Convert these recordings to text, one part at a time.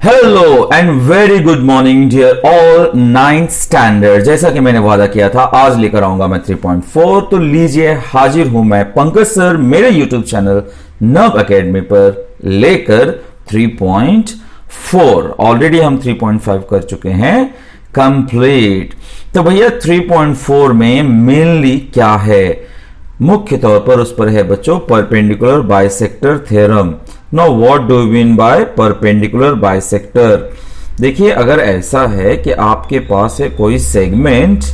Hello and very good morning dear all ninth standard. जैसा कि मैंने वादा किया था आज लेकर आऊंगा मैं 3.4। तो लीजिए हाजिर हूं मैं पंकज सर मेरे यूट्यूब चैनल नव एकेडमी पर लेकर 3.4। ऑलरेडी हम 3.5 कर चुके हैं कंप्लीट। तो भैया 3.4 में मेनली क्या है, मुख्य तौर पर उस पर है बच्चों perpendicular bisector theorem. Now what do you mean by perpendicular bisector. देखिए अगर ऐसा है कि आपके पास है कोई सेगमेंट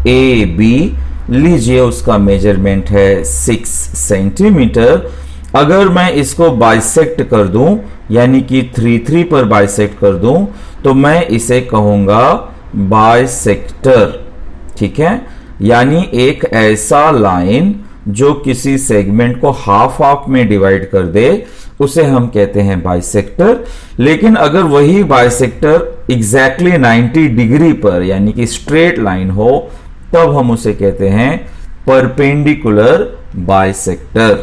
ए बी, लीजिए उसका मेजरमेंट है 6 सेंटीमीटर। अगर मैं इसको बाइसेक्ट कर दूं यानी कि 3 पर बाइसेक्ट कर दूं तो मैं इसे कहूंगा बाइसेक्टर। ठीक है, यानी एक ऐसा लाइन जो किसी सेगमेंट को हाफ हाफ में डिवाइड कर दे उसे हम कहते हैं बाइसेक्टर। लेकिन अगर वही बाइसेक्टर एग्जैक्टली 90 डिग्री पर यानी कि स्ट्रेट लाइन हो तब हम उसे कहते हैं परपेंडिकुलर बाइसेक्टर।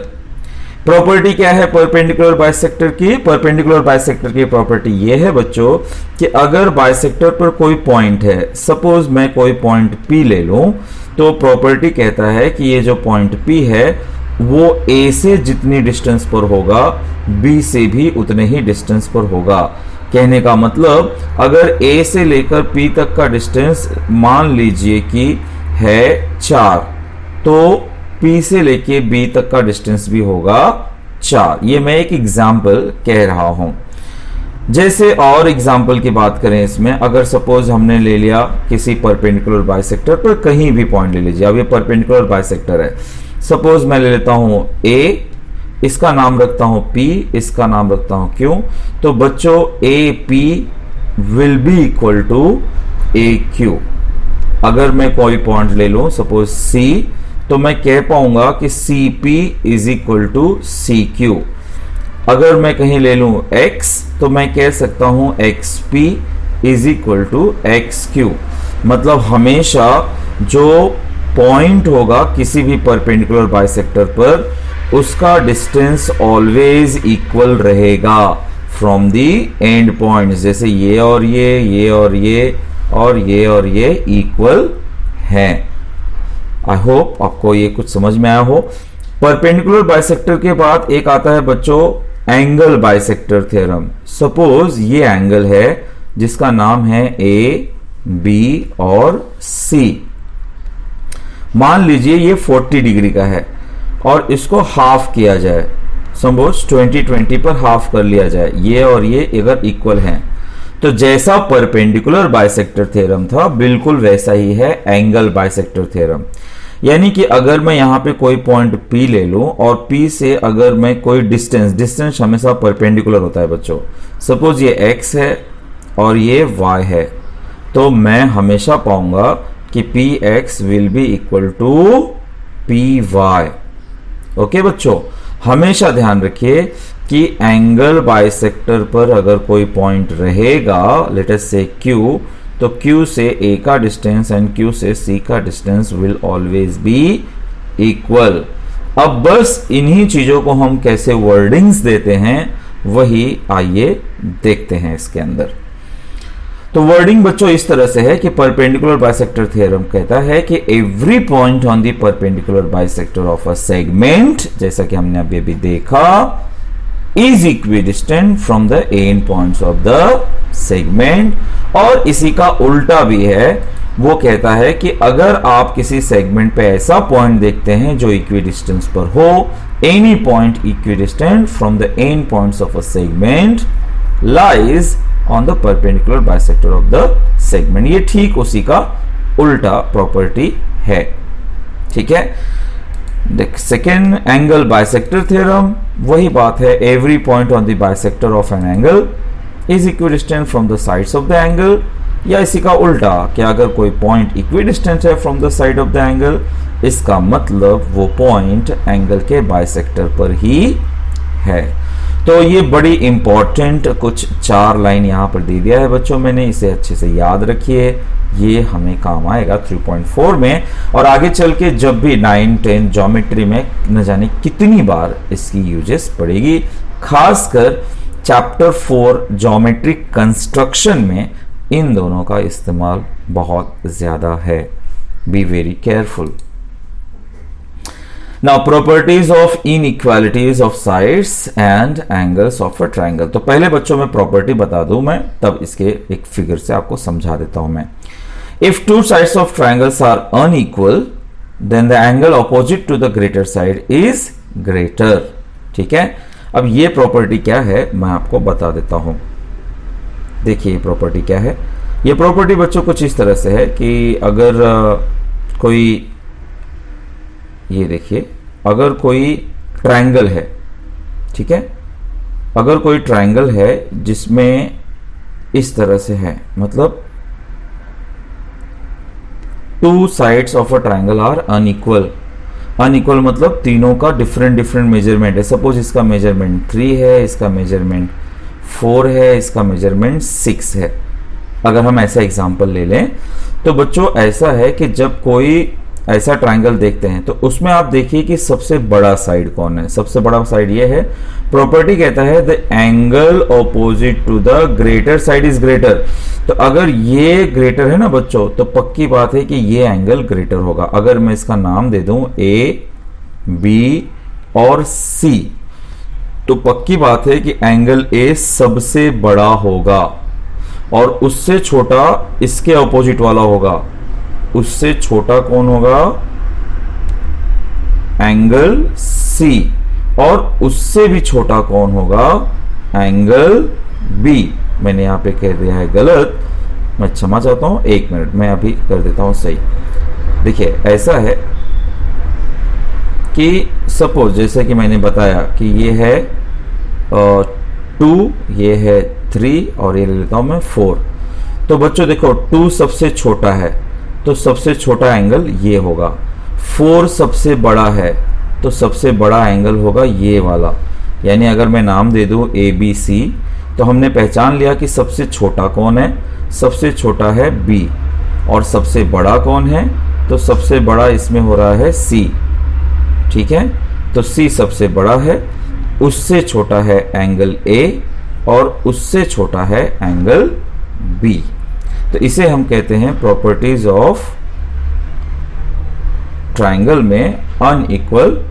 प्रॉपर्टी क्या है परपेंडिकुलर बाइसेक्टर की? परपेंडिकुलर बाइसेक्टर की प्रॉपर्टी यह है बच्चों कि अगर बाइसेक्टर पर कोई पॉइंट है, सपोज मैं कोई पॉइंट P ले लूं, तो प्रॉपर्टी कहता है कि ये जो पॉइंट P है वो A से जितनी डिस्टेंस पर होगा B से भी उतने ही डिस्टेंस पर होगा। कहने का मतलब अगर A से लेकर P तक का डिस्टेंस मान लीजिए कि है 4, तो P से लेके B तक का डिस्टेंस भी होगा 4। ये मैं एक एग्जाम्पल कह रहा हूं। जैसे और एग्जाम्पल की बात करें इसमें, अगर सपोज हमने ले लिया किसी परपेंडिकुलर बाइसेक्टर पर कहीं भी पॉइंट ले लीजिए, अब ये परपेंडिकुलर बाइसेक्टर है, सपोज मैं ले लेता हूं A, इसका नाम रखता हूं P, इसका नाम रखता हूं Q। तो बच्चों AP will be equal to AQ। अगर मैं कोई पॉइंट ले लूं सपोज C, तो मैं कह पाऊंगा कि CP is equal to CQ। अगर मैं कहीं ले लूं X, तो मैं कह सकता हूं XP is equal to XQ। मतलब हमेशा जो पॉइंट होगा किसी भी परपेंडिकुलर बाइसेक्टर पर उसका डिस्टेंस ऑलवेज इक्वल रहेगा फ्रॉम दी एंड पॉइंट्स। जैसे ये और ये और ये और ये इक्वल हैं। आई होप आपको ये कुछ समझ में आया हो। परपेंडिकुलर बाइसेक्टर के बाद एक आता है बच्चों एंगल बाइसेक्टर थ्योरम। सपोज ये एंगल है जिसका नाम है A, B और C। मान लीजिए ये 40 डिग्री का है और इसको हाफ किया जाए, सपोज 20 पर हाफ कर लिया जाए, ये और ये अगर इक्वल हैं, तो जैसा परपेंडिकुलर बाइसेक्टर थ्योरम था बिल्कुल वैसा ही है एंगल बाइसेक्टर थ्योरम। यानी कि अगर मैं यहां पे कोई पॉइंट P ले लूं और P से अगर मैं कोई डिस्टेंस हमेशा परपेंडिकुलर होता है बच्चों, सपोज ये X है और ये Y है, तो मैं हमेशा पाऊंगा कि Px will be equal to Py। Okay बच्चों, हमेशा ध्यान रखिए कि एंगल बाइसेक्टर पर अगर कोई पॉइंट रहेगा, लेट अस से Q, तो Q से A का डिस्टेंस एंड Q से C का distance will always be equal. अब बस इन्हीं चीजों को हम कैसे वर्डिंग्स देते हैं वही आइए देखते हैं इसके अंदर। तो वर्डिंग बच्चों इस तरह से है कि परपेंडिकुलर बाइसेक्टर थ्योरम कहता है कि every point on the perpendicular bisector of a segment, जैसा कि हमने अभी देखा, is equidistant from the end points of the segment. और इसी का उल्टा भी है, वो कहता है कि अगर आप किसी सेगमेंट पे ऐसा पॉइंट देखते हैं जो इक्विडिस्टेंस पर हो, any point equidistant from the end points of a segment lies on the perpendicular bisector of the segment. ये ठीक उसी का उल्टा प्रॉपर्टी है। ठीक है, सेकेंड एंगल बाइसेक्टर थ्योरम वही बात है, every point on the bisector of an angle is equidistant from the sides of the angle. या इसी का उल्टा कि अगर कोई पॉइंट इक्विडिस्टेंट है from the side of the angle, इसका मतलब वो पॉइंट एंगल के बाइसेक्टर पर ही है। तो ये बड़ी इंपॉर्टेंट कुछ 4 लाइन यहां पर दे दिया है बच्चों मैंने, इसे अच्छे से याद रखिए, ये हमें काम आएगा 3.4 में। और आगे चल के जब भी 9, 10 ज्योमेट्री में न जाने कितनी बार इसकी यूजेस पड़ेगी, खासकर चैप्टर 4 ज्योमेट्रिक कंस्ट्रक्शन में इन दोनों का इस्तेमाल बहुत ज्यादा है। Be very careful. Now properties of inequalities of sides and angles of a triangle. तो पहले बच्चों में प्रॉपर्टी बता दूं मैं, तब इसके एक फिगर से आपको समझा देता हूं मैं। If two sides of triangles are unequal then the angle opposite to the greater side is greater. ठीक है, अब ये प्रॉपर्टी क्या है मैं आपको बता देता हूं। देखिए ये प्रॉपर्टी क्या है। ये प्रॉपर्टी बच्चों कुछ इस तरह से है कि अगर कोई, ये देखिए, अगर कोई ट्रायंगल है, ठीक है, अगर कोई ट्रायंगल है जिसमें इस तरह से है, मतलब two sides of a triangle are unequal. Unequal मतलब तीनों का डिफरेंट डिफरेंट मेजरमेंट है। सपोज इसका मेजरमेंट 3 है, इसका मेजरमेंट 4 है, इसका मेजरमेंट 6 है। अगर हम ऐसा एग्जांपल ले लें तो बच्चों ऐसा है कि जब कोई ऐसा ट्रायंगल देखते हैं तो उसमें आप देखिए कि सबसे बड़ा साइड कौन है। सबसे बड़ा साइड ये है। प्रॉपर्टी कहता है the angle opposite to the greater side is greater. तो अगर ये ग्रेटर है ना बच्चों, तो पक्की बात है कि ये एंगल ग्रेटर होगा। अगर मैं इसका नाम दे दूं ए, बी और सी, तो पक्की बात है कि एंगल ए सबसे बड़ा होगा और उससे छोटा इसके ऑपोजिट वाला होगा। उससे छोटा कौन होगा? Angle C. और उससे भी छोटा कौन होगा? Angle B. मैंने यहां पे कह दिया है गलत, मैं क्षमा चाहता हूं, 1 मिनट, मैं अभी कर देता हूं सही। देखिए ऐसा है कि सपोज जैसे कि मैंने बताया कि ये है 2, ये है 3 और ये ले लेता हूं मैं 4। तो बच्चों देखो 2 सबसे छोटा है तो सबसे छोटा एंगल ये होगा। 4 सबसे बड़ा है तो सबसे बड़ा एंगल होगा ये वाला। यानी अगर मैं नाम दे दूं ए बी सी, तो हमने पहचान लिया कि सबसे छोटा कौन है। सबसे छोटा है बी और सबसे बड़ा कौन है? तो सबसे बड़ा इसमें हो रहा है सी। ठीक है, तो सी सबसे बड़ा है, उससे छोटा है एंगल ए और उससे छोटा है एंगल बी। तो इसे हम कहते हैं प्रॉपर्टीज ऑफ ट्रायंगल में अनइक्वल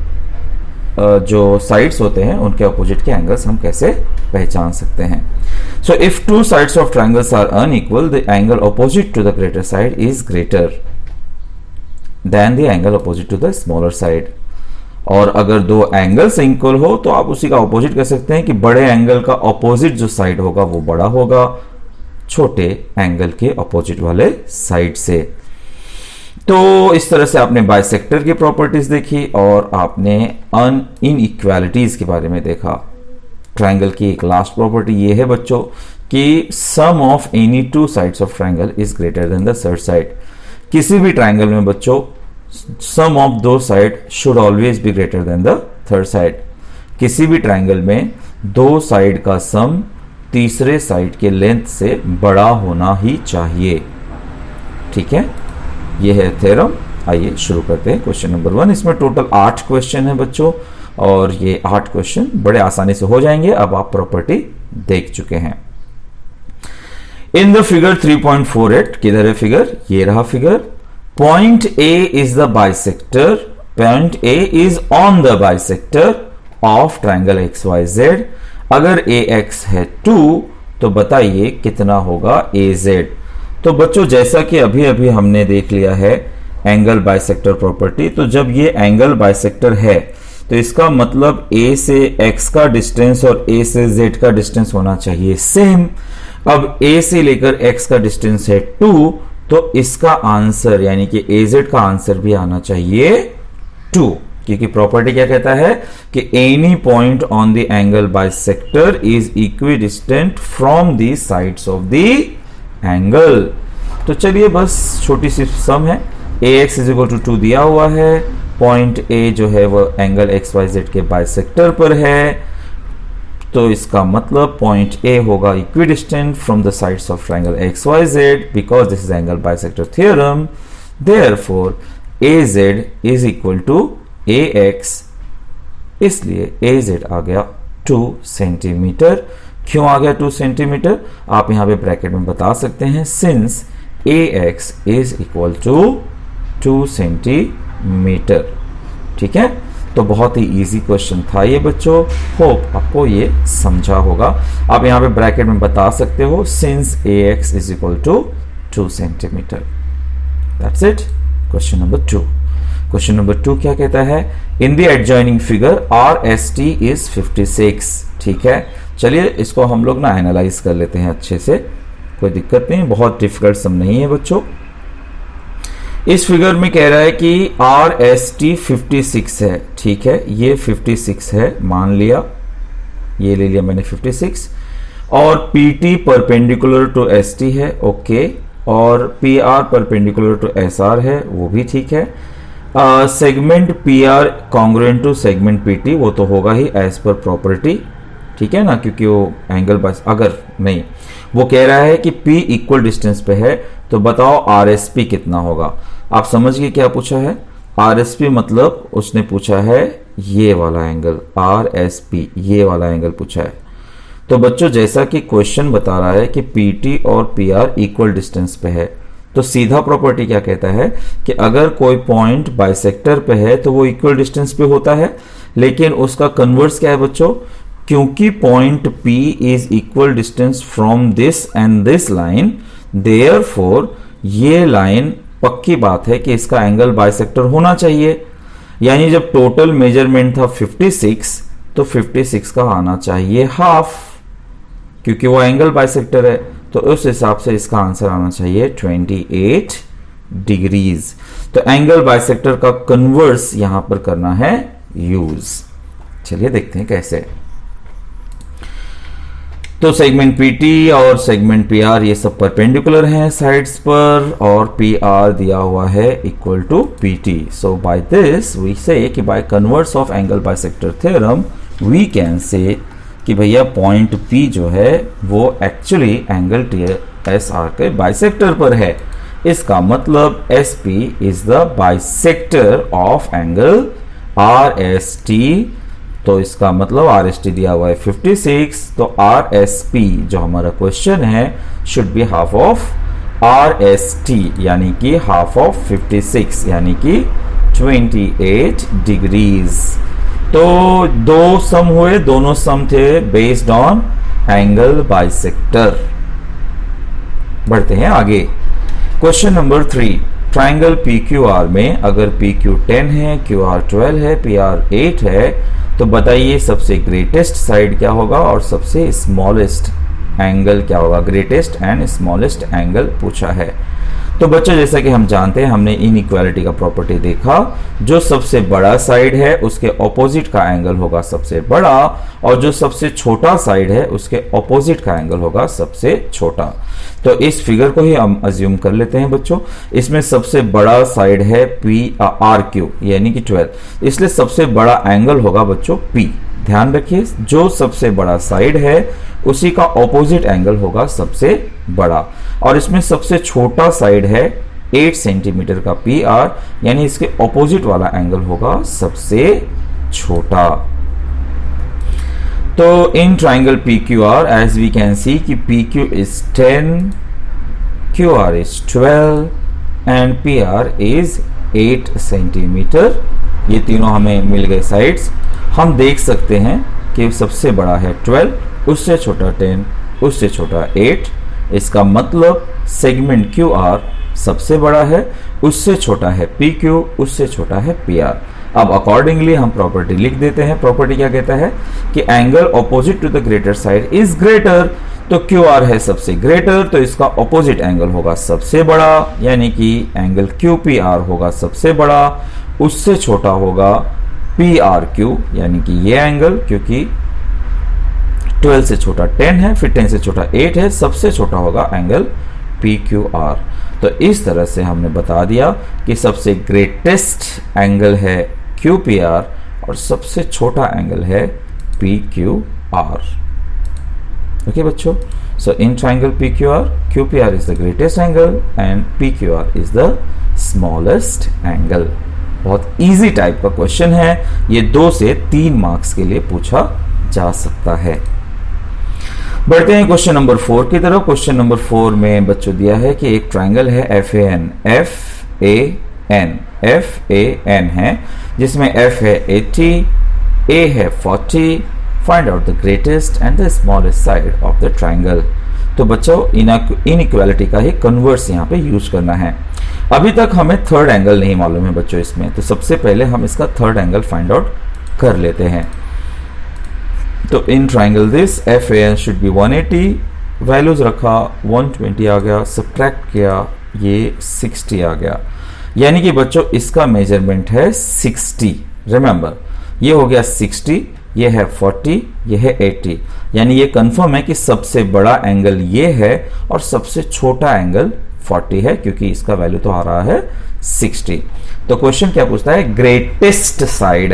जो साइड्स होते हैं उनके अपोजिट के एंगल्स हम कैसे पहचान सकते हैं। So if two sides of triangles are unequal the angle opposite to the greater side is greater then the angle opposite to the smaller side. और अगर दो एंगल्स इक्वल हो तो आप उसी का अपोजिट कह सकते हैं कि बड़े एंगल का अपोजिट जो साइड होगा वो बड़ा होगा छोटे एंगल के अपोजिट वाले साइड से। तो इस तरह से आपने बाइसेक्टर की प्रॉपर्टीज देखी और आपने इनइक्वालिटीज के बारे में देखा। ट्रायंगल की एक लास्ट प्रॉपर्टी ये है बच्चों कि sum of any two sides of triangle is greater then the third side. किसी भी ट्रायंगल में बच्चों सम ऑफ दो side should always be greater then the third side. किसी भी ट्रायंगल में दो साइड का सम तीसरे साइड के लेंथ से बड़ा होना ही चाहिए। ठीक है, ये है थ्योरम। आइए शुरू करते हैं क्वेश्चन नंबर 1। इसमें टोटल 8 क्वेश्चन है बच्चों और ये 8 क्वेश्चन बड़े आसानी से हो जाएंगे। अब आप प्रॉपर्टी देख चुके हैं। इन द फिगर 3.48, किधर है फिगर? ये रहा figure. Point A is the bisector, point A is on the bisector of triangle X Y Z. अगर ए एक्स है 2 तो बताइए कितना होगा ए जेड। तो बच्चों जैसा कि अभी अभी हमने देख लिया है एंगल बाइसेक्टर प्रॉपर्टी, तो जब ये एंगल बाइसेक्टर है तो इसका मतलब ए से एक्स का डिस्टेंस और ए से जेड का डिस्टेंस होना चाहिए सेम। अब ए से लेकर एक्स का डिस्टेंस है 2, तो इसका आंसर यानी कि ए जेड का आंसर भी आना चाहिए 2, क्योंकि प्रॉपर्टी क्या कहता है कि any point on the angle bisector is equidistant from the sides of the angle. तो चलिए बस छोटी सी सम है। A X is equal to 2 दिया हुआ है, पॉइंट ए जो है वो एंगल एक्स वाई जेड के बाइसेक्टर पर है, तो इसका मतलब पॉइंट ए होगा equidistant from the sides of triangle X Y Z because this is angle bisector theorem. Therefore A Z is equal to A X, इसलिए ए जेड आ गया 2 centimetre. क्यों आ गया 2 सेंटीमीटर? आप यहां पे ब्रैकेट में बता सकते हैं, since AX is equal to 2 centimetre. ठीक है, तो बहुत ही इजी क्वेश्चन था ये बच्चों, होप आपको ये समझा होगा। आप यहाँ पे ब्रैकेट में बता सकते हो since AX is equal to 2 centimetre. That's it. Question number 2। Question number 2 क्या कहता है? In the adjoining figure RST is 56। ठीक है, चलिए इसको हम लोग ना एनालाइज कर लेते हैं अच्छे से, कोई दिक्कत नहीं, बहुत डिफिकल्ट सम नहीं है बच्चों। इस फिगर में कह रहा है कि RST 56 है। ठीक है, ये 56 है, मान लिया, ये ले लिया मैंने 56, और PT परपेंडिकुलर टू ST है, ओके, और PR परपेंडिकुलर टू SR है, वो भी ठीक है। Segment PR congruent to segment PT, वो तो होगा ही एज पर प्रॉपर्टी, ठीक है ना, क्योंकि वो एंगल बाय, अगर नहीं, वो कह रहा है कि P इक्वल डिस्टेंस पे है, तो बताओ RSP कितना होगा। आप समझ गए क्या पूछा है? RSP मतलब उसने पूछा है ये वाला एंगल, RSP ये वाला एंगल पूछा है। तो बच्चों जैसा कि क्वेश्चन बता रहा है कि PT और PR इक्वल डिस्टेंस पे है, तो सीधा प्रॉपर्टी क्या कहता है कि अगर कोई पॉइंट बाइसेक्टर पे है तो वो इक्वल डिस्टेंस पे होता है, लेकिन उसका कन्वर्स क्या है बच्चों? क्योंकि point P is equal distance from this and this line, therefore ये लाइन पक्की बात है कि इसका एंगल बाइसेक्टर होना चाहिए। यानी जब टोटल मेजरमेंट था 56, तो 56 का आना चाहिए हाफ, क्योंकि वो एंगल बाइसेक्टर है, तो उस हिसाब से इसका आंसर आना चाहिए 28 डिग्रीज। तो एंगल बाइसेक्टर का कन्वर्स यहां पर करना है यूज। चलिए देखते हैं कैसे। तो सेगमेंट PT और सेगमेंट PR ये सब परपेंडिकुलर हैं साइड्स पर, और PR दिया हुआ है equal to PT। So by this we say कि by converse of angle bisector theorem we can say कि भैया पॉइंट P जो है वो एक्चुअली एंगल SR के बाइसेक्टर पर है। इसका मतलब SP is the bisector of angle RST। तो इसका मतलब RST दिया हुआ है 56, तो RSP जो हमारा क्वेश्चन है should be half of RST, यानी कि हाफ ऑफ 56, यानी कि 28 डिग्रीज। तो दो सम हुए, दोनों सम थे बेस्ड ऑन एंगल बाइसेक्टर। बढ़ते हैं आगे। क्वेश्चन नंबर 3, ट्राइंगल PQR में अगर PQ 10 है, QR 12 है, PR 8 है, तो बताइए सबसे ग्रेटेस्ट साइड क्या होगा और सबसे स्मॉलेस्ट एंगल क्या होगा। ग्रेटेस्ट एंड स्मॉलेस्ट एंगल पूछा है। तो बच्चों जैसा कि हम जानते हैं, हमने इनइक्वालिटी का प्रॉपर्टी देखा, जो सबसे बड़ा साइड है उसके ऑपोजिट का एंगल होगा सबसे बड़ा, और जो सबसे छोटा साइड है उसके ऑपोजिट का एंगल होगा सबसे छोटा। तो इस फिगर को ही हम अज्यूम कर लेते हैं बच्चों। इसमें सबसे बड़ा साइड है RQ यानी कि 12, इसलिए सबसे बड़ा एंगल होगा बच्चों P। ध्यान रखिए, जो सबसे बड़ा साइड है उसी का ऑपोजिट एंगल होगा सबसे बड़ा, और इसमें सबसे छोटा साइड है 8 सेंटीमीटर का PR, यानी इसके ऑपोजिट वाला एंगल होगा सबसे छोटा। तो in triangle PQR as we can see कि PQ is 10, QR is 12 and PR is 8 centimetre. ये तीनों हमें मिल गए साइड्स। हम देख सकते हैं कि सबसे बड़ा है 12, उससे छोटा 10, उससे छोटा 8। इसका मतलब सेगमेंट QR सबसे बड़ा है, उससे छोटा है PQ, उससे छोटा है PR। अब अकॉर्डिंगली हम प्रॉपर्टी लिख देते हैं। प्रॉपर्टी क्या कहता है कि angle opposite to the greater side is greater. तो QR है सबसे ग्रेटर, तो इसका ऑपोजिट एंगल होगा सबसे बड़ा, यानी कि एंगल QPR होगा सबसे बड़ा, उससे छोटा होगा PRQ, यानी कि ये एंगल, क्योंकि 12 से छोटा 10 है, फिर 10 से छोटा 8 है, सबसे छोटा होगा एंगल PQR। तो इस तरह से हमने बता दिया कि सबसे ग्रेटेस्ट एंगल है QPR और सबसे छोटा एंगल है PQR। ओके बच्चों, so in triangle PQR, QPR is the greatest angle and PQR is the smallest angle. बहुत इजी टाइप का क्वेश्चन है ये, 2 से 3 मार्क्स के लिए पूछा जा सकता है। बढ़ते हैं क्वेश्चन नंबर 4 की तरफ। क्वेश्चन नंबर 4 में बच्चों दिया है कि एक ट्राइंगल है FAN है, जिसमें F है 80, A है 40, find out the greatest and the smallest side of the triangle. तो बच्चों इनइक्वालिटी का ही कन्वर्स यहाँ पे यूज करना है। अभी तक हमें थर्ड एंगल नहीं मालूम है बच्चों इसमें, तो सबसे पहले हम इसका थर्ड एंगल फाइंड आउट कर लेते हैं। तो in triangle this FAN should be 180, values रखा 120 आ गया, सब्ट्रैक्ट किया ये 60 आ गया, यानी कि बच्चों इसका मेजरमेंट है 60। रिमेंबर ये हो गया 60, ये है 40, ये है 80, यानी ये कंफर्म है कि सबसे बड़ा एंगल ये है और सबसे छोटा एंगल 40 है, क्योंकि इसका वैल्यू तो आ रहा है 60। तो क्वेश्चन क्या पूछता है, ग्रेटेस्ट साइड।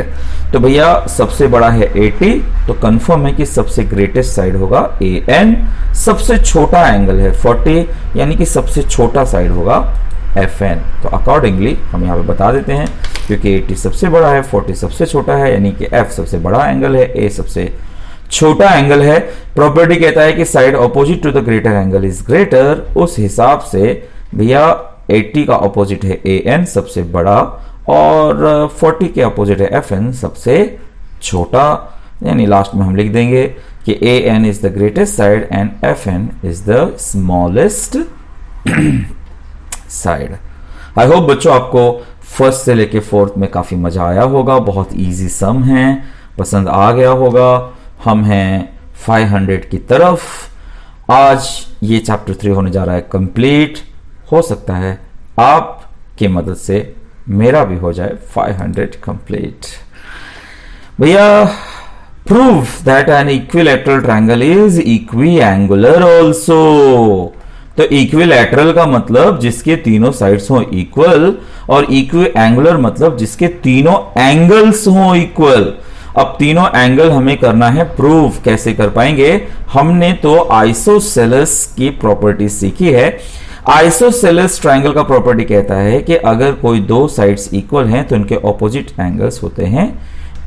तो भैया सबसे बड़ा है 80, तो कंफर्म है कि सबसे ग्रेटेस्ट साइड होगा AN। सबसे छोटा एंगल है 40, यानी कि सबसे छोटा साइड होगा FN। तो अकॉर्डिंगली हम यहाँ पे बता देते हैं, क्योंकि 80 सबसे बड़ा है, 40 सबसे छोटा है, यानी कि F सबसे बड़ा एंगल है, A सबसे छोटा एंगल है। प्रॉपर्टी कहता है कि side opposite to the greater angle is greater. उस हिसाब से भैया 80 का ऑपोजिट है AN सबसे बड़ा, और 40 के ऑपोजिट है FN सबसे छोटा, यानी लास्ट में हम लिख देंगे कि AN is the greatest side and FN is the smallest side. I hope बच्चों आपको फर्स्ट से लेके फोर्थ में काफी मजा आया होगा, बहुत इजी सम है, पसंद आ गया होगा। हम हैं 500 की तरफ। आज ये चैप्टर 3 होने जा रहा है कंप्लीट। हो सकता है आपकी मदद से मेरा भी हो जाए 500 कंप्लीट। भैया prove that an equilateral triangle is equiangular also. तो इक्विलैटरल का मतलब जिसके तीनों साइड्स हो इक्वल, और इक्विएंगुलर मतलब जिसके तीनों एंगल्स हो इक्वल। अब तीनों एंगल हमें करना है प्रूव। कैसे कर पाएंगे, हमने तो आइसोसेलेस की प्रॉपर्टी सीखी है। आइसोसेलेस ट्रायंगल का प्रॉपर्टी कहता है कि अगर कोई दो साइड्स इक्वल हैं तो उनके ऑपोजिट एंगल्स होते हैं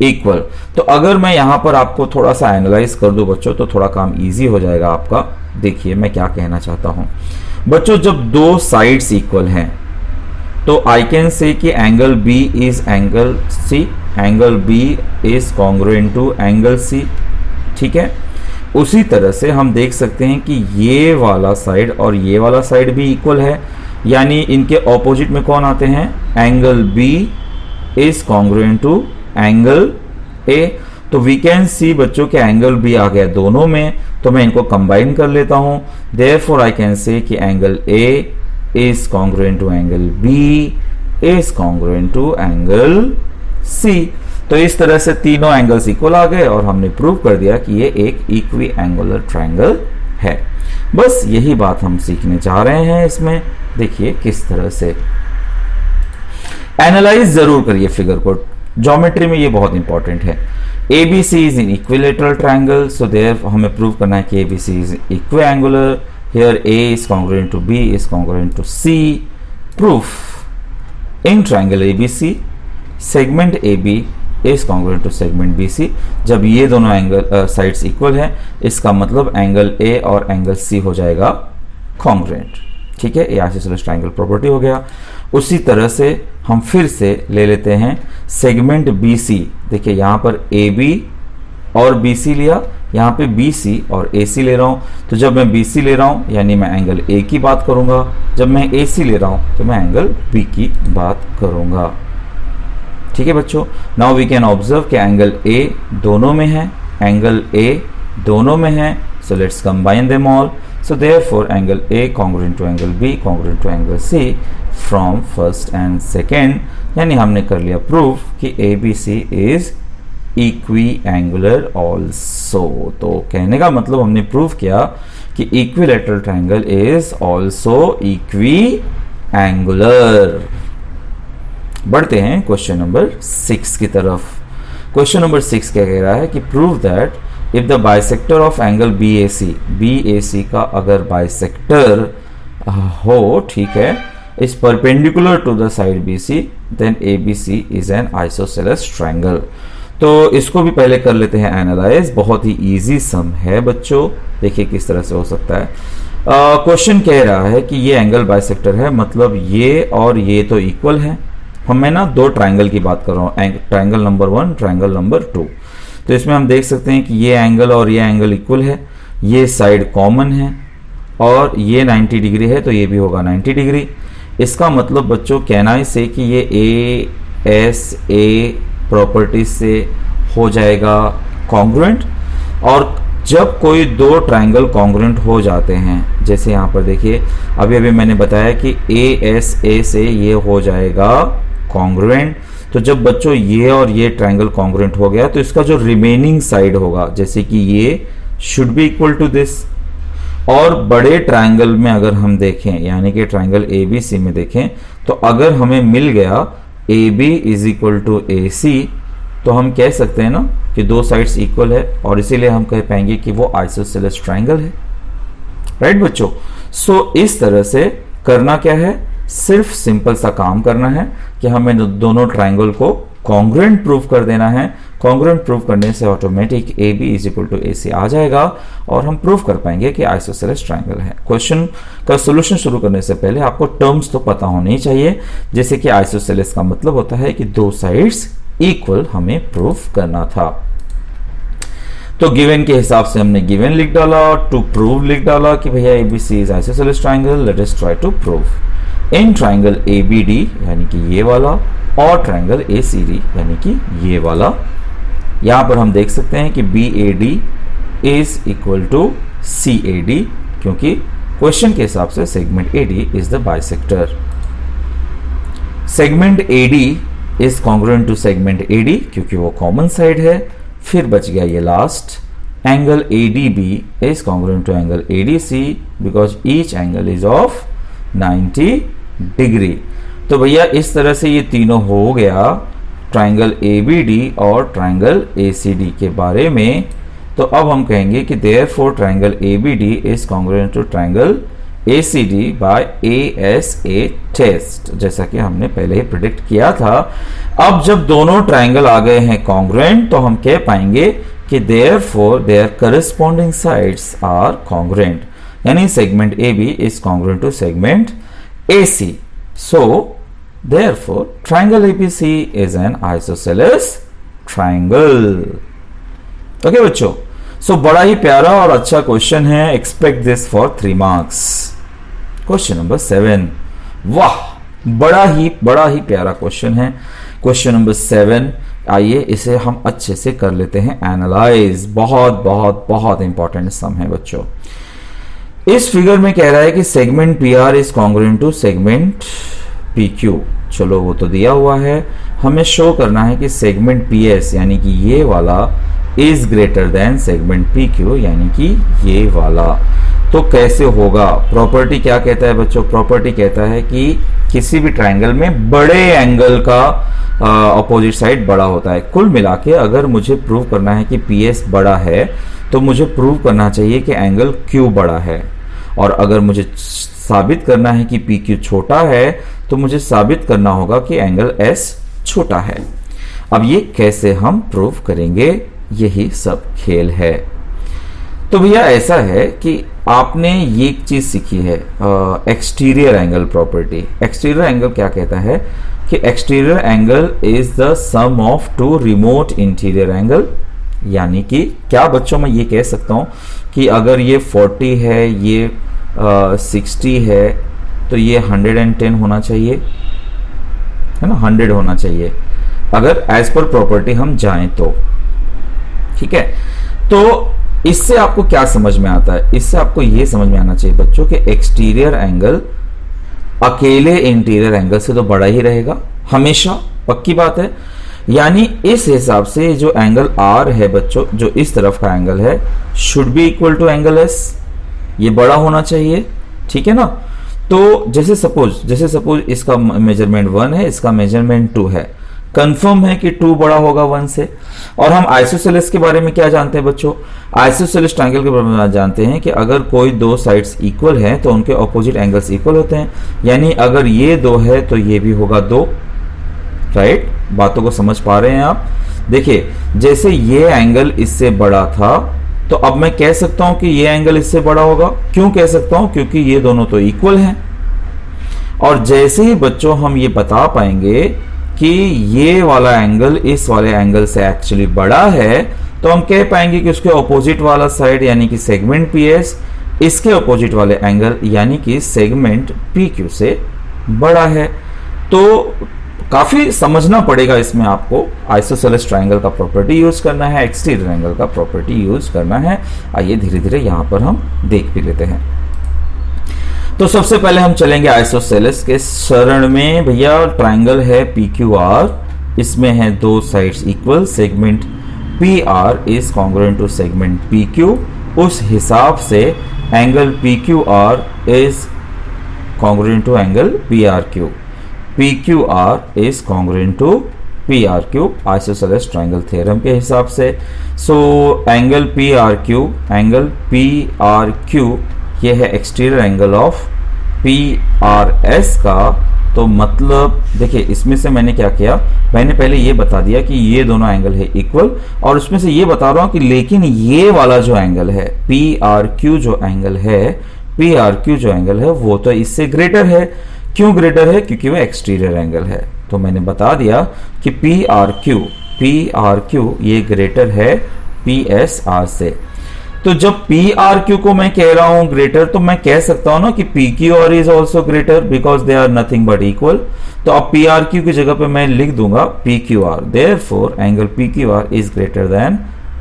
इक्वल। तो अगर मैं यहां पर आपको थोड़ा सा एनालाइज कर दूं बच्चों, तो थोड़ा काम इजी हो जाएगा आपका। देखिए मैं क्या कहना चाहता हूं बच्चों, जब दो साइड्स इक्वल हैं तो आई कैन से कि angle B is angle C, angle B is congruent to angle C। ठीक है, उसी तरह से हम देख सकते हैं कि ये वाला साइड और ये वाला साइड भी इक्वल है, यानी इनके ऑपोजिट में कौन आते हैं, angle B is congruent to angle A। तो वी कैन सी बच्चों के एंगल B आ गया दोनों में, तो मैं इनको कंबाइन कर लेता हूं। देयरफॉर आई कैन से कि angle A is congruent to angle B is congruent to angle C। तो इस तरह से तीनों एंगल्स इक्वल आ गए और हमने प्रूव कर दिया कि ये एक इक्विएंगुलर ट्रायंगल है। बस यही बात हम सीखने जा रहे हैं इसमें। देखिए किस तरह से एनालाइज जरूर करिए फिगर को, ज्योमेट्री में ये बहुत इंपॉर्टेंट है। ABC is an equilateral triangle, so there हमें प्रूव करना है कि ABC is equiangular. Here A is congruent to B is congruent to C. Proof. In triangle ABC, segment AB is congruent to segment BC. जब ये दोनों angle sides equal हैं, इसका मतलब एंगल A और एंगल C हो जाएगा congruent. ठीक है, ये आइसोसेलेस ट्रायंगल प्रॉपर्टी हो गया। उसी तरह से हम फिर से ले लेते हैं सेगमेंट BC। देखिए यहाँ पर AB और BC लिया, यहाँ पे BC और AC ले रहा हूँ। तो जब मैं BC ले रहा हूँ यानी मैं एंगल A की बात करूंगा, जब मैं AC ले रहा हूँ तो मैं एंगल B की बात करूंगा। ठीक है बच्चों, नाउ वी कैन ऑब्जर्व कि एंगल A दोनों में है, एंगल A दोनों में है, so let's combine them all. So therefore angle A congruent to angle B congruent to angle C from first and second, यानी हमने कर लिया प्रूफ कि ABC इज इक्विएंगुलर ऑल्सो। तो कहने का मतलब हमने प्रूव किया कि इक्विलैटरल ट्रायंगल इज ऑल्सो इक्विएंगुलर। बढ़ते हैं क्वेश्चन नंबर 6 की तरफ। क्वेश्चन नंबर 6 क्या कह रहा है कि prove that if the bisector of angle BAC का अगर बाइसेक्टर हो, ठीक है, is perpendicular to the side BC, then ABC is an isosceles triangle. तो इसको भी पहले कर लेते हैं एनालाइज। बहुत ही इजी सम है बच्चों, देखिए किस तरह से हो सकता है। क्वेश्चन कह रहा है कि ये एंगल बाइसेक्टर है, मतलब ये और ये तो इक्वल है। मैं ना दो ट्राइंगल की बात कर रहा हूँ, ट्राइंगल नंबर 1, ट्राइंगल नंबर 2। तो इसमें हम देख सकते हैं कि ये एंगल और ये एंगल इक्वल है, ये साइड कॉमन है और ये 90 डिग्री है, तो ये भी होगा 90 डिग्री। इसका मतलब बच्चों कहना ही से कि ये ए प्रॉपर्टी से हो जाएगा कॉन्ग्रुएंट। और जब कोई दो ट्राइंगल कॉन्ग्रुएंट हो जाते हैं, जैसे यहाँ पर देखिए अभी मैंने बताया कि ए से ये हो जाएगा कॉन्ग्रुएंट। तो जब बच्चों ये और ये ट्राइंगल कॉन्ग्रुएंट हो गया तो इसका जो रिमेनिंग साइड होगा, जैसे कि ये should be equal to this. और बड़े ट्राइंगल में अगर हम देखें, यानी कि ट्राइंगल ABC में देखें, तो अगर हमें मिल गया AB is equal to AC, तो हम कह सकते हैं ना कि दो साइड्स इक्वल है और इसीलिए हम कह पाएंगे कि वो आइसोसेलेस ट्राइंगल है। राइट बच्चों। सो इस तरह से करना क्या है, सिर्फ सिंपल सा काम करना है कि हमें दोनों ट्राइंगल को कॉन्ग्रुएंट प्रूव कर देना है। कॉन्ग्रुएंट प्रूव करने से automatic AB is equal to AC आ जाएगा और हम प्रूव कर पाएंगे कि आइसोसेलेस ट्राइंगल है। क्वेश्चन का सॉल्यूशन शुरू करने से पहले आपको टर्म्स तो पता होनी चाहिए, जैसे कि आइसोसेलेस का मतलब होता है कि दो साइड्स इक्वल हमें प्रूव करना था। तो गिवन के हिसाब से हमने गिवन लिख डाला और टू प्रूव लिख डाला कि भैया ABC is isosceles triangle. Let us try to prove in triangle ABD यानी कि ये वाला और ट्राइंगल ACD यानी कि ये वाला। यहां पर हम देख सकते हैं कि BAD is equal to CAD, क्योंकि क्वेश्चन के हिसाब से segment AD is the bisector. Segment AD is congruent to segment AD क्योंकि वो कॉमन साइड है। फिर बच गया ये last, angle ADB is congruent to angle ADC because each angle is of 90 degree. तो भैया इस तरह से ये तीनों हो गया ट्राइंगल ABD और ट्राइंगल ACD के बारे में। तो अब हम कहेंगे कि therefore triangle ABD is congruent to triangle ACD by ASA test, जैसा कि हमने पहले ही प्रिडिक्ट किया था। अब जब दोनों ट्राइंगल आ गए हैं कॉन्ग्रुएंट, तो हम कह पाएंगे कि therefore their corresponding sides are congruent, यानी segment AB is congruent to segment AC। So therefore triangle ABC is an isosceles triangle। Okay बच्चों, सो बड़ा ही प्यारा और अच्छा क्वेश्चन है, expect this for 3 marks. Question number 7, वाह बड़ा ही प्यारा क्वेश्चन है। क्वेश्चन नंबर 7, आइए इसे हम अच्छे से कर लेते हैं एनालाइज। बहुत इंपॉर्टेंट सम है बच्चों। इस फिगर में कह रहा है कि segment PR is congruent to segment PQ। चलो वो तो दिया हुआ है, हमें शो करना है कि सेगमेंट PS यानी कि ये वाला is greater then segment PQ यानी कि ये वाला। तो कैसे होगा, प्रॉपर्टी क्या कहता है बच्चों, प्रॉपर्टी कहता है कि किसी भी ट्राइंगल में बड़े एंगल का अपोजिट साइड बड़ा होता है। कुल मिला के अगर मुझे प्रूव करना है कि PS बड़ा है तो मुझे प्रूव करना चाहिए कि एंगल Q बड़ा है, और अगर मुझे साबित करना है कि PQ छोटा है तो मुझे साबित करना होगा कि एंगल S छोटा है। अब ये कैसे हम प्रूव करेंगे, यही सब खेल है। तो भैया ऐसा है कि आपने ये एक चीज सीखी है, exterior angle property. Exterior angle क्या कहता है कि exterior angle is the sum of two remote interior angle. यानी कि क्या बच्चों, मैं ये कह सकता हूं कि अगर ये 40 है, ये 60 है, तो ये 110 होना चाहिए, है ना, 100 होना चाहिए अगर एज पर प्रॉपर्टी हम जाएं तो। ठीक है, तो इससे आपको क्या समझ में आता है, इससे आपको यह समझ में आना चाहिए बच्चों कि एक्सटीरियर एंगल अकेले इंटीरियर एंगल से तो बड़ा ही रहेगा हमेशा, पक्की बात है। यानी इस हिसाब से जो एंगल R है बच्चों, जो इस तरफ का एंगल है, should be equal to angle S, ये बड़ा होना चाहिए। ठीक है ना। तो जैसे सपोज इसका मेजरमेंट 1 है, इसका मेजरमेंट 2 है, कंफर्म है कि 2 बड़ा होगा 1 से। और हम आइसोसेलेस के बारे में क्या जानते हैं बच्चों, आइसोसेलेस ट्रायंगल के बारे में जानते हैं कि अगर कोई दो साइड्स इक्वल हैं तो उनके ऑपोजिट एंगल्स इक्वल होते हैं। यानी अगर ये 2 है तो ये भी होगा 2। राइट, बातों को समझ पा रहे हैं आप। देखिए जैसे ये एंगल इससे बड़ा था, तो अब मैं कह सकता हूं कि ये एंगल इससे बड़ा होगा। क्यों कह सकता हूं? क्योंकि ये दोनों तो इक्वल हैं। और जैसे ही बच्चों हम ये बता पाएंगे कि ये वाला एंगल इस वाले एंगल से एक्चुअली बड़ा है, तो हम कह पाएंगे कि उसके ऑपोजिट वाला साइड यानी कि सेगमेंट पीएस इसके ऑपोजिट वाले एंगल यानी कि सेगमेंट पीक्यू से बड़ा है। तो काफी समझना पड़ेगा इसमें आपको। आइसोसेलेस ट्रायंगल का प्रॉपर्टी यूज करना है, एक्सटीरियर एंगल का प्रॉपर्टी यूज करना है। आइए धीरे धीरे यहां पर हम देख भी लेते हैं। तो सबसे पहले हम चलेंगे आइसोसेलेस के शरण में। भैया ट्रायंगल है PQR, इसमें है दो sides equal, segment PR is congruent to segment PQ। उस हिसाब से angle PQR is congruent to angle PRQ। PQR is congruent to PRQ isosceles triangle theorem के हिसाब से। सो एंगल PRQ ये है एक्सटीरियर एंगल ऑफ PRS का। तो मतलब देखिए इसमें से मैंने क्या किया, मैंने पहले ये बता दिया कि ये दोनों एंगल है इक्वल, और उसमें से ये बता रहा हूं कि लेकिन ये वाला जो एंगल है PRQ जो एंगल है वो तो इससे ग्रेटर है। क्यों ग्रेटर है? क्योंकि वो एक्सटीरियर एंगल है। तो मैंने बता दिया कि PRQ ये ग्रेटर है PSR से। तो जब PRQ को मैं कह रहा हूं ग्रेटर, तो मैं कह सकता हूं ना कि PQR is also greater because they are nothing but equal. तो अब PRQ की जगह पे मैं लिख दूंगा PQR। Therefore angle PQR is greater then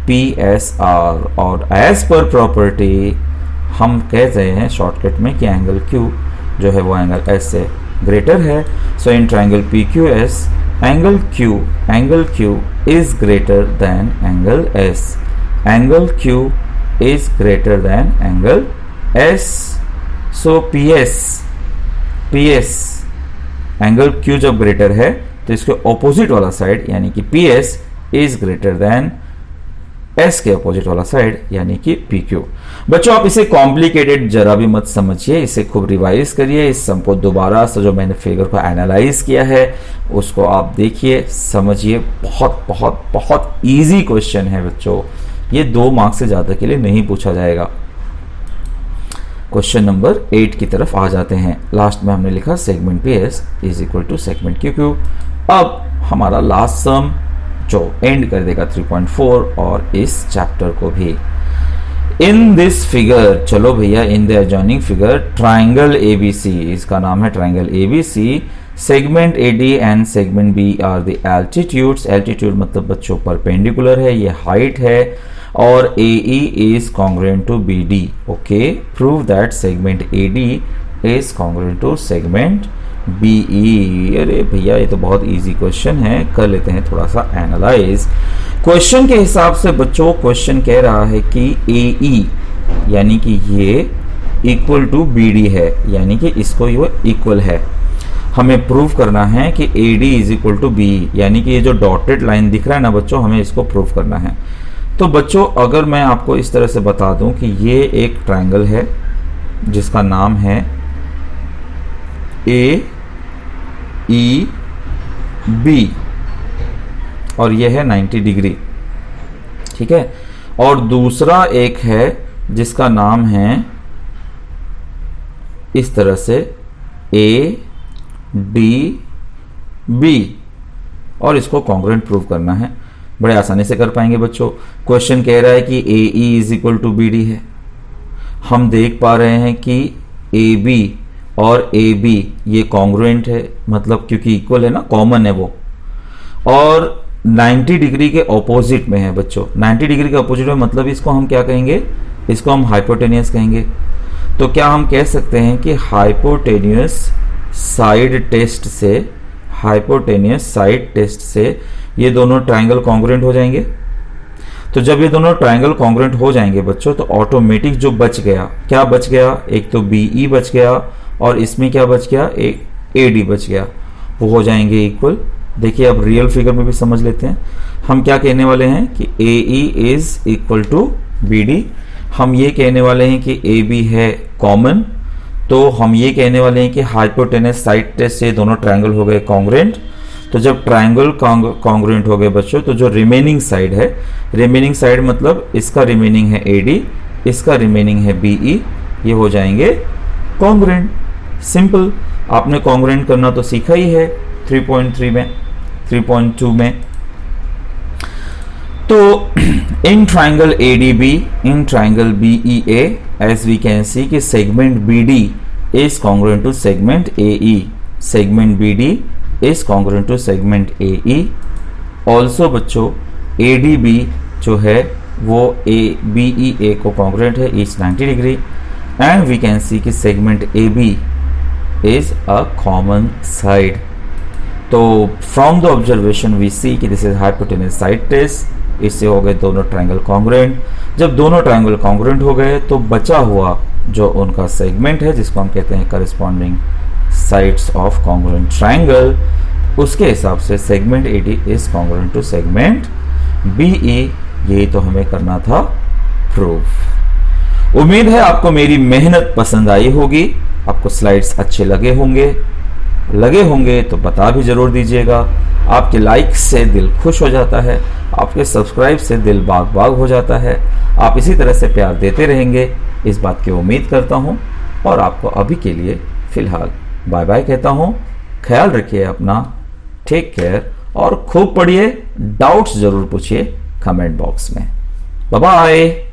PSR। और एज पर प्रॉपर्टी हम कह रहे हैं शॉर्टकट में कि एंगल Q जो है वो एंगल S से ग्रेटर है। So in triangle PQS angle Q is greater than angle S। Angle Q is greater than angle S. So PS angle Q जब ग्रेटर है तो इसके ऑपोजिट वाला साइड यानी कि PS is greater than S के opposite वाला side यानी कि PQ। बच्चों आप इसे कॉम्प्लिकेटेड जरा भी मत समझिए, इसे खूब रिवाइज करिए। इस सम को दोबारा से जो मैंने फिगर को एनालाइज किया है उसको आप देखिए, समझिए। बहुत बहुत बहुत इजी क्वेश्चन है बच्चों, ये 2 मार्क्स से ज्यादा के लिए नहीं पूछा जाएगा। क्वेश्चन नंबर 8 की तरफ आ जाते हैं। लास्ट में हमने लिखा segment PS is equal to segment QQ। अब हमारा लास्ट सम जो एंड कर देगा 3.4 और इस चैप्टर को भी। इन दिस फिगर, चलो भैया in the adjoining figure triangle ABC, इसका नाम है triangle ABC, segment AD and segment B are the altitudes. Altitude मतलब बच्चों परपेंडिकुलर है, ये हाइट है, और AE is congruent to BD. Okay, prove that segment AD is congruent to segment BE। अरे भैया ये तो बहुत इजी क्वेश्चन है, कर लेते हैं थोड़ा सा एनालाइज। क्वेश्चन के हिसाब से बच्चों क्वेश्चन कह रहा है कि AE यानी कि ये इक्वल टू BD है, यानी कि इसको ये इक्वल है। हमें प्रूव करना है कि AD is equal to BE, यानी कि ये जो डॉटेड लाइन दिख रहा है ना बच्चों, हमें इसको प्रूव करना है। तो बच्चों अगर मैं आपको इस तरह से बता दूं कि ये एक ट्रायंगल है जिसका नाम है AEB और ये है 90 डिग्री, ठीक है, और दूसरा एक है जिसका नाम है इस तरह से ADB और इसको कॉन्ग्रुएंट प्रूव करना है। बड़े आसानी से कर पाएंगे बच्चों। क्वेश्चन कह रहा है कि AE is equal to BD है। हम देख पा रहे हैं कि AB और AB ये कॉन्ग्रुएंट है, मतलब क्योंकि इक्वल है ना, कॉमन है वो, और 90 डिग्री के ऑपोजिट में है बच्चों। 90 डिग्री के ऑपोजिट में मतलब इसको हम क्या कहेंगे, इसको हम हाइपोटेनियस कहेंगे। तो क्या हम कह सकते हैं कि हाइपोटेनियस साइड टेस्ट से ये दोनों ट्रायंगल कॉन्ग्रुएंट हो जाएंगे। तो जब ये दोनों ट्रायंगल कॉन्ग्रुएंट हो जाएंगे बच्चों, तो ऑटोमेटिक जो बच गया, क्या बच गया, एक तो BE बच गया और इसमें क्या बच गया, एक AD बच गया, वो हो जाएंगे इक्वल। देखिए अब रियल फिगर में भी समझ लेते हैं। हम क्या कहने वाले हैं कि AE is equal to BD। हम ये कहने वाले हैं कि AB है कॉमन, तो हम ये कहने वाले हैं कि हाइपोटेनस साइड टेस्ट से दोनों ट्रायंगल हो गए कॉन्ग्रुएंट। तो जब ट्रायंगल कॉन्ग्रुएंट हो गए बच्चों, तो जो रिमेनिंग साइड है, रिमेनिंग साइड मतलब इसका रिमेनिंग है AD, इसका रिमेनिंग है BE, ये हो जाएंगे कॉन्ग्रुएंट। सिंपल, आपने कॉन्ग्रुएंट करना तो सीखा ही है 3.3 में, 3.2 में। तो in triangle ADB, in triangle BEA, as we can see कि segment BD is congruent to segment AE, segment BD is congruent to segment AE। also बच्चों ADB जो है वो BEA को congruent है, is 90 degree, and we can see कि segment AB is a common side। तो from the observation we see कि this is hypotenuse side test, इससे हो गए दोनों ट्रायंगल कॉन्ग्रुएंट। जब दोनों ट्रायंगल कॉन्ग्रुएंट हो गए तो बचा हुआ जो उनका सेगमेंट है, जिसको हम कहते हैं corresponding sides of congruent triangle, उसके हिसाब से segment AD is congruent to segment BE। यही तो हमें करना था प्रूफ। उम्मीद है आपको मेरी मेहनत पसंद आई होगी, आपको स्लाइड्स अच्छे लगे होंगे तो बता भी जरूर दीजिएगा। आपके लाइक से दिल खुश हो जाता है, आपके सब्सक्राइब से दिल बाग बाग हो जाता है। आप इसी तरह से प्यार देते रहेंगे, इस बात की उम्मीद करता हूं, और आपको अभी के लिए फिलहाल बाय बाय कहता हूं। ख्याल रखिए अपना, टेक केयर, और खूब पढ़िए, डाउट्स जरूर पूछिए कमेंट बॉक्स में। Bye bye.